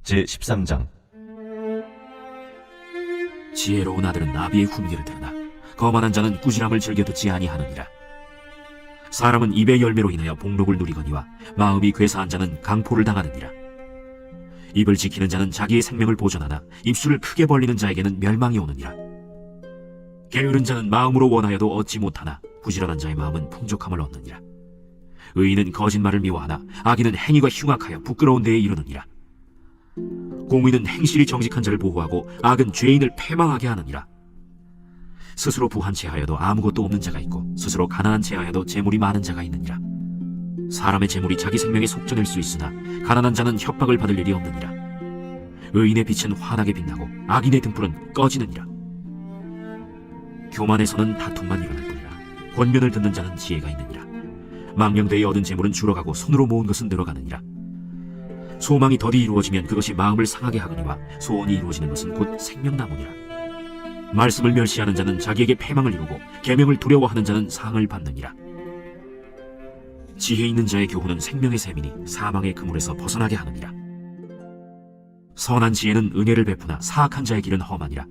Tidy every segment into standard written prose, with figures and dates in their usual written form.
제13장. 지혜로운 아들은 나비의 훈계를 들으나 거만한 자는 꾸지람을 즐겨 듣지 아니하느니라. 사람은 입의 열매로 인하여 복록을 누리거니와 마음이 괴사한 자는 강포를 당하느니라. 입을 지키는 자는 자기의 생명을 보존하나 입술을 크게 벌리는 자에게는 멸망이 오느니라. 게으른 자는 마음으로 원하여도 얻지 못하나 부지런한 자의 마음은 풍족함을 얻느니라. 의인은 거짓말을 미워하나 악인은 행위가 흉악하여 부끄러운 데에 이르느니라. 공의는 행실이 정직한 자를 보호하고 악은 죄인을 패망하게 하느니라. 스스로 부한 채하여도 아무것도 없는 자가 있고 스스로 가난한 채하여도 재물이 많은 자가 있느니라. 사람의 재물이 자기 생명에 속전일 수 있으나 가난한 자는 협박을 받을 일이 없느니라. 의인의 빛은 환하게 빛나고 악인의 등불은 꺼지느니라. 교만에서는 다툼만 일어날 뿐이라. 권면을 듣는 자는 지혜가 있느니라. 망령되이 얻은 재물은 줄어가고 손으로 모은 것은 늘어가느니라. 소망이 더디 이루어지면 그것이 마음을 상하게 하거니와 소원이 이루어지는 것은 곧 생명나무니라. 말씀을 멸시하는 자는 자기에게 패망을 이루고 계명을 두려워하는 자는 상을 받느니라. 지혜 있는 자의 교훈은 생명의 샘이니 사망의 그물에서 벗어나게 하느니라. 선한 지혜는 은혜를 베푸나 사악한 자의 길은 험하니라.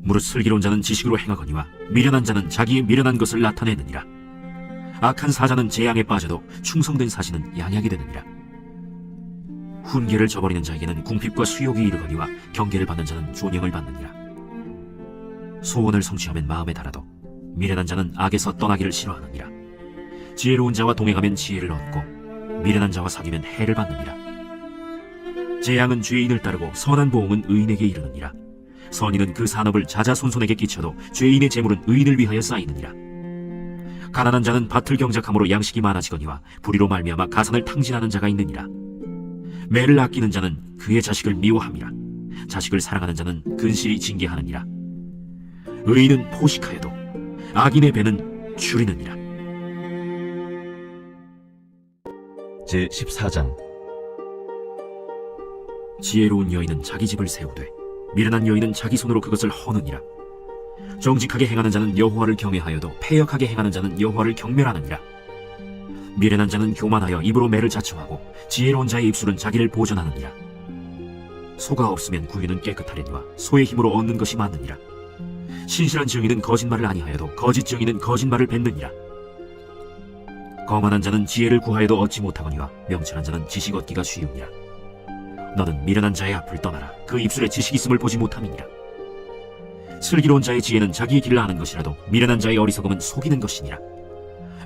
무릇 슬기로운 자는 지식으로 행하거니와 미련한 자는 자기의 미련한 것을 나타내느니라. 악한 사자는 재앙에 빠져도 충성된 사신은 양약이 되느니라. 훈계를 저버리는 자에게는 궁핍과 수욕이 이르거니와 경계를 받는 자는 존영을 받느니라. 소원을 성취하면 마음에 달아도 미련한 자는 악에서 떠나기를 싫어하느니라. 지혜로운 자와 동행하면 지혜를 얻고 미련한 자와 사귀면 해를 받느니라. 재앙은 죄인을 따르고 선한 보응은 의인에게 이르느니라. 선인은 그 산업을 자자손손에게 끼쳐도 죄인의 재물은 의인을 위하여 쌓이느니라. 가난한 자는 밭을 경작함으로 양식이 많아지거니와 불의로 말미암아 가산을 탕진하는 자가 있느니라. 매를 아끼는 자는 그의 자식을 미워함이라. 자식을 사랑하는 자는 근실이 징계하느니라. 의인은 포식하여도 악인의 배는 줄이느니라. 제14장. 지혜로운 여인은 자기 집을 세우되 미련한 여인은 자기 손으로 그것을 허느니라. 정직하게 행하는 자는 여호와를 경외하여도 패역하게 행하는 자는 여호와를 경멸하느니라. 미련한 자는 교만하여 입으로 매를 자청하고 지혜로운 자의 입술은 자기를 보전하느니라. 소가 없으면 구유는 깨끗하려니와 소의 힘으로 얻는 것이 많느니라. 신실한 증인은 거짓말을 아니하여도 거짓 증인은 거짓말을 뱉느니라. 거만한 자는 지혜를 구하여도 얻지 못하거니와 명철한 자는 지식 얻기가 쉬우니라. 너는 미련한 자의 앞을 떠나라. 그 입술에 지식이 있음을 보지 못함이니라. 슬기로운 자의 지혜는 자기의 길을 아는 것이라도 미련한 자의 어리석음은 속이는 것이니라.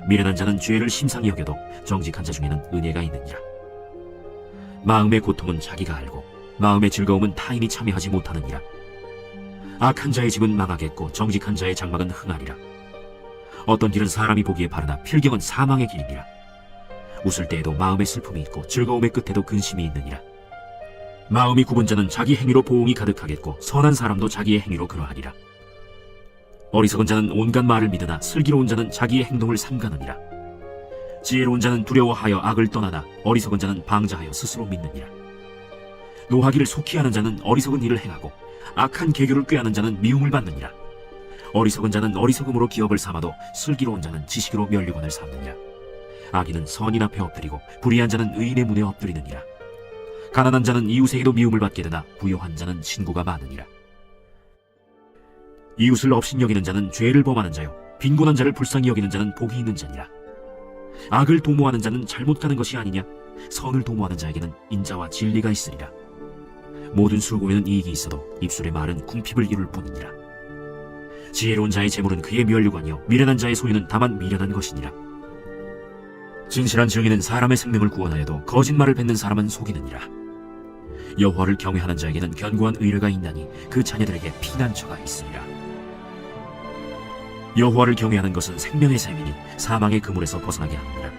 미련한 자는 죄를 심상히 여겨도 정직한 자 중에는 은혜가 있느니라. 마음의 고통은 자기가 알고 마음의 즐거움은 타인이 참여하지 못하느니라. 악한 자의 집은 망하겠고 정직한 자의 장막은 흥하리라. 어떤 길은 사람이 보기에 바르나 필경은 사망의 길이니라. 웃을 때에도 마음의 슬픔이 있고 즐거움의 끝에도 근심이 있느니라. 마음이 굽은 자는 자기 행위로 보응이 가득하겠고 선한 사람도 자기의 행위로 그러하리라. 어리석은 자는 온갖 말을 믿으나 슬기로운 자는 자기의 행동을 삼가느니라. 지혜로운 자는 두려워하여 악을 떠나나 어리석은 자는 방자하여 스스로 믿느니라. 노하기를 속히 하는 자는 어리석은 일을 행하고 악한 계교를 꾀하는 자는 미움을 받느니라. 어리석은 자는 어리석음으로 기업을 삼아도 슬기로운 자는 지식으로 면류관을 삼느니라. 악인은 선인 앞에 엎드리고 불의한 자는 의인의 문에 엎드리느니라. 가난한 자는 이웃에게도 미움을 받게 되나 부요한 자는 친구가 많으니라. 이웃을 업신여기는 자는 죄를 범하는 자요 빈곤한 자를 불쌍히 여기는 자는 복이 있는 자니라. 악을 도모하는 자는 잘못 가는 것이 아니냐. 선을 도모하는 자에게는 인자와 진리가 있으리라. 모든 술고에는 이익이 있어도 입술의 말은 궁핍을 이룰 뿐이니라. 지혜로운 자의 재물은 그의 면류관이요 미련한 자의 소유는 다만 미련한 것이니라. 진실한 증인은 사람의 생명을 구원하여도 거짓말을 뱉는 사람은 속이느니라. 여호와를 경외하는 자에게는 견고한 의뢰가 있나니 그 자녀들에게 피난처가 있으리라. 여호와를 경외하는 것은 생명의 샘이니 사망의 그물에서 벗어나게 하느니라.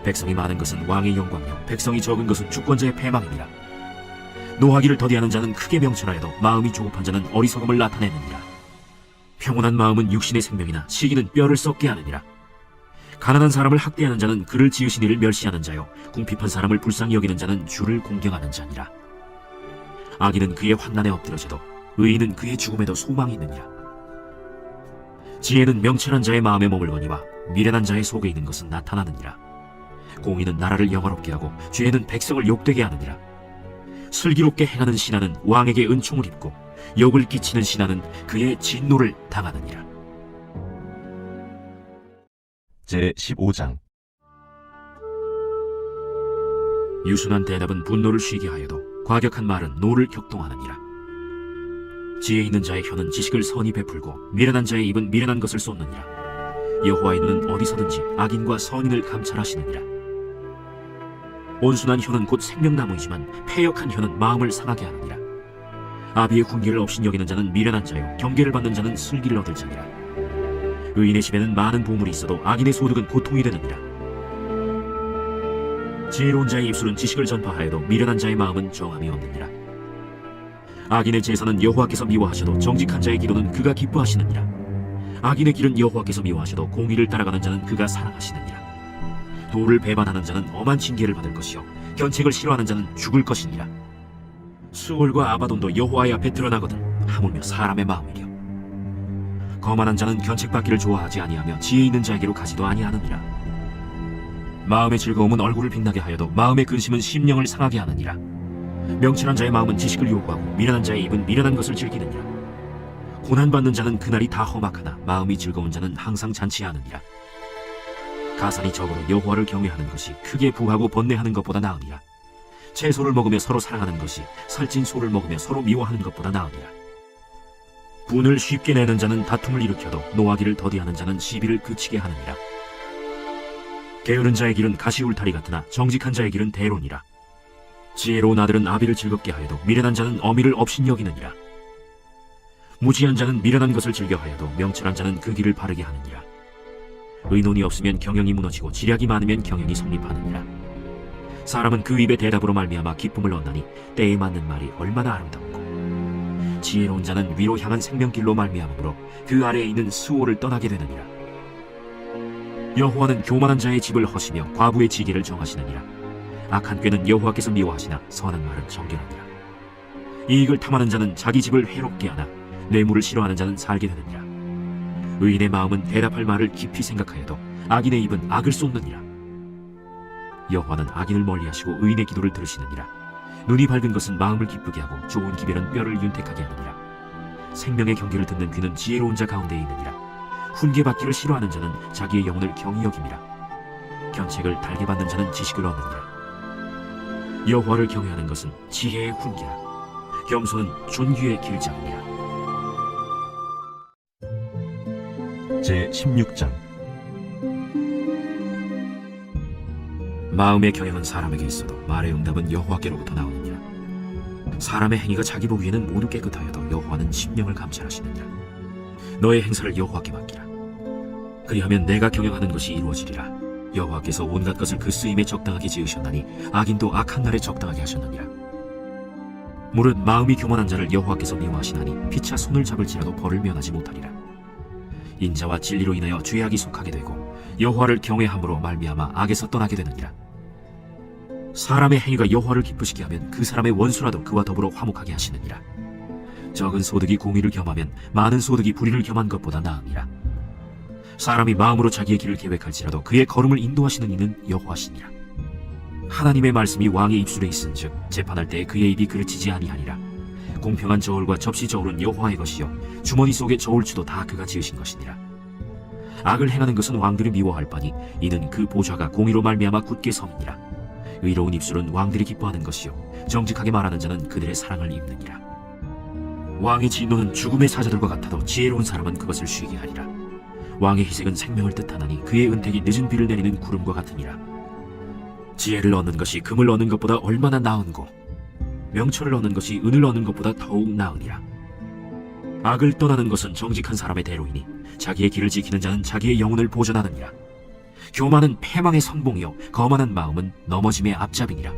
백성이 많은 것은 왕의 영광이요 백성이 적은 것은 주권자의 패망이니라. 노하기를 더디하는 자는 크게 명철하여도 마음이 조급한 자는 어리석음을 나타내느니라. 평온한 마음은 육신의 생명이나 시기는 뼈를 썩게 하느니라. 가난한 사람을 학대하는 자는 그를 지으신 이를 멸시하는 자요 궁핍한 사람을 불쌍히 여기는 자는 주를 공경하는 자니라. 악인은 그의 환난에 엎드러져도 의인은 그의 죽음에도 소망이 있느니라. 지혜는 명철한 자의 마음에 머물거니와 미련한 자의 속에 있는 것은 나타나느니라. 공의는 나라를 영화롭게 하고 죄는 백성을 욕되게 하느니라. 슬기롭게 행하는 신하는 왕에게 은총을 입고 역을 끼치는 신하는 그의 진노를 당하느니라. 제15장. 유순한 대답은 분노를 쉬게 하여도 과격한 말은 노를 격동하느니라. 지혜 있는 자의 혀는 지식을 선히 베풀고 미련한 자의 입은 미련한 것을 쏟느니라. 여호와의 눈은 어디서든지 악인과 선인을 감찰하시느니라. 온순한 혀는 곧 생명나무이지만 패역한 혀는 마음을 상하게 하느니라. 아비의 훈계를 없인 여기는 자는 미련한 자요 경계를 받는 자는 슬기를 얻을 자니라. 의인의 집에는 많은 보물이 있어도 악인의 소득은 고통이 되느니라. 지혜로운 자의 입술은 지식을 전파하여도 미련한 자의 마음은 정함이 없느니라. 악인의 제사는 여호와께서 미워하셔도 정직한 자의 기도는 그가 기뻐하시느니라. 악인의 길은 여호와께서 미워하셔도 공의를 따라가는 자는 그가 사랑하시느니라. 도를 배반하는 자는 엄한 징계를 받을 것이요 견책을 싫어하는 자는 죽을 것이니라. 수월과 아바돈도 여호와의 앞에 드러나거든 하물며 사람의 마음이려. 거만한 자는 견책받기를 좋아하지 아니하며 지혜 있는 자에게로 가지도 아니하느니라. 마음의 즐거움은 얼굴을 빛나게 하여도 마음의 근심은 심령을 상하게 하느니라. 명철한 자의 마음은 지식을 요구하고 미련한 자의 입은 미련한 것을 즐기느니라. 고난받는 자는 그날이 다 험악하나 마음이 즐거운 자는 항상 잔치하느니라. 가산이 적어도 여호와를 경외하는 것이 크게 부하고 번뇌하는 것보다 나으니라. 채소를 먹으며 서로 사랑하는 것이 살찐 소를 먹으며 서로 미워하는 것보다 나으니라. 분을 쉽게 내는 자는 다툼을 일으켜도 노하기를 더디하는 자는 시비를 그치게 하느니라. 게으른 자의 길은 가시 울타리 같으나 정직한 자의 길은 대론이라. 지혜로운 아들은 아비를 즐겁게 하여도 미련한 자는 어미를 업신여기느니라. 무지한 자는 미련한 것을 즐겨하여도 명철한 자는 그 길을 바르게 하느니라. 의논이 없으면 경영이 무너지고 지략이 많으면 경영이 성립하느니라. 사람은 그 입의 대답으로 말미암아 기쁨을 얻나니 때에 맞는 말이 얼마나 아름답고 지혜로운 자는 위로 향한 생명길로 말미암으로 그 아래에 있는 수호를 떠나게 되느니라. 여호와는 교만한 자의 집을 허시며 과부의 지게를 정하시느니라. 악한 꾀는 여호와께서 미워하시나 선한 말은 정결하니라. 이익을 탐하는 자는 자기 집을 해롭게 하나 뇌물을 싫어하는 자는 살게 되느니라. 의인의 마음은 대답할 말을 깊이 생각하여도 악인의 입은 악을 쏟느니라. 여호와는 악인을 멀리하시고 의인의 기도를 들으시느니라. 눈이 밝은 것은 마음을 기쁘게 하고 좋은 기별은 뼈를 윤택하게 하느니라. 생명의 경계를 듣는 귀는 지혜로운 자 가운데에 있느니라. 훈계받기를 싫어하는 자는 자기의 영혼을 경히 여김이라. 견책을 달게 받는 자는 지식을 얻느니라. 여호와를 경외하는 것은 지혜의 훈계라. 겸손은 존귀의 길장이니라. 제16장. 마음의 경영은 사람에게 있어도 말의 응답은 여호와께로부터 나오느니라. 사람의 행위가 자기 보기에는 모두 깨끗하여도 여호와는 심령을 감찰하시느니라. 너의 행사를 여호와께 맡기라. 그리하면 내가 경영하는 것이 이루어지리라. 여호와께서 온갖 것을 그 쓰임에 적당하게 지으셨나니 악인도 악한 날에 적당하게 하셨느니라. 무릇 마음이 교만한 자를 여호와께서 미워하시나니 피차 손을 잡을지라도 벌을 면하지 못하리라. 인자와 진리로 인하여 죄악이 속하게 되고 여호와를 경외함으로 말미암아 악에서 떠나게 되느니라. 사람의 행위가 여호와를 기쁘시게 하면 그 사람의 원수라도 그와 더불어 화목하게 하시느니라. 적은 소득이 공의를 겸하면 많은 소득이 불의를 겸한 것보다 나으니라. 사람이 마음으로 자기의 길을 계획할지라도 그의 걸음을 인도하시는 이는 여호와시니라. 하나님의 말씀이 왕의 입술에 있은즉 재판할 때에 그의 입이 그르치지 아니하니라. 공평한 저울과 접시 저울은 여호와의 것이요 주머니 속의 저울추도 다 그가 지으신 것이니라. 악을 행하는 것은 왕들이 미워할 바니 이는 그 보좌가 공의로 말미암아 굳게 섬이니라. 의로운 입술은 왕들이 기뻐하는 것이요 정직하게 말하는 자는 그들의 사랑을 입느니라. 왕의 진노는 죽음의 사자들과 같아도 지혜로운 사람은 그것을 쉬게 하리라. 왕의 희생은 생명을 뜻하나니 그의 은택이 늦은 비를 내리는 구름과 같으니라. 지혜를 얻는 것이 금을 얻는 것보다 얼마나 나은고 명철을 얻는 것이 은을 얻는 것보다 더욱 나으니라. 악을 떠나는 것은 정직한 사람의 대로이니 자기의 길을 지키는 자는 자기의 영혼을 보전하느니라. 교만은 패망의 선봉이요 거만한 마음은 넘어짐의 앞잡이니라.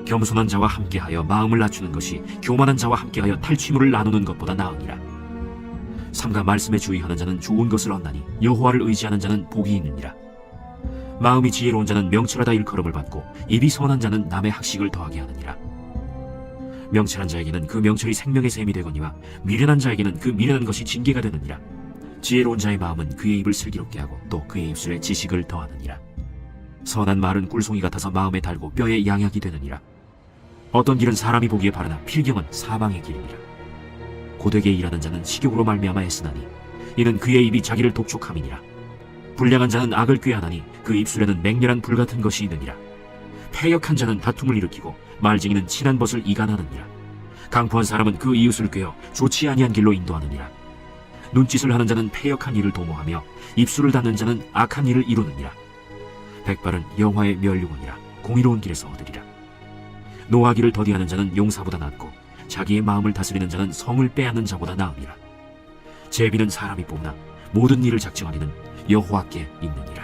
겸손한 자와 함께하여 마음을 낮추는 것이 교만한 자와 함께하여 탈취물을 나누는 것보다 나으니라. 삼가 말씀에 주의하는 자는 좋은 것을 얻나니 여호와를 의지하는 자는 복이 있느니라. 마음이 지혜로운 자는 명철하다 일컬음을 받고 입이 선한 자는 남의 학식을 더하게 하느니라. 명철한 자에게는 그 명철이 생명의 샘이 되거니와 미련한 자에게는 그 미련한 것이 징계가 되느니라. 지혜로운 자의 마음은 그의 입을 슬기롭게 하고 또 그의 입술에 지식을 더하느니라. 선한 말은 꿀송이 같아서 마음에 달고 뼈에 양약이 되느니라. 어떤 길은 사람이 보기에 바르나 필경은 사망의 길이니라. 고되게 일하는 자는 식욕으로 말미암아 애쓰나니 이는 그의 입이 자기를 독촉함이니라. 불량한 자는 악을 꾀하나니 그 입술에는 맹렬한 불 같은 것이 있느니라. 패역한 자는 다툼을 일으키고 말쟁이는 친한 벗을 이간하느니라. 강포한 사람은 그 이웃을 꾀어 좋지 아니한 길로 인도하느니라. 눈짓을 하는 자는 패역한 일을 도모하며 입술을 닫는 자는 악한 일을 이루느니라. 백발은 영화의 멸류관이라 공의로운 길에서 얻으리라. 노하기를 더디하는 자는 용사보다 낫고 자기의 마음을 다스리는 자는 성을 빼앗는 자보다 나으니라. 제비는 사람이 뽑나 모든 일을 작정하리는 여호와께 있느니라.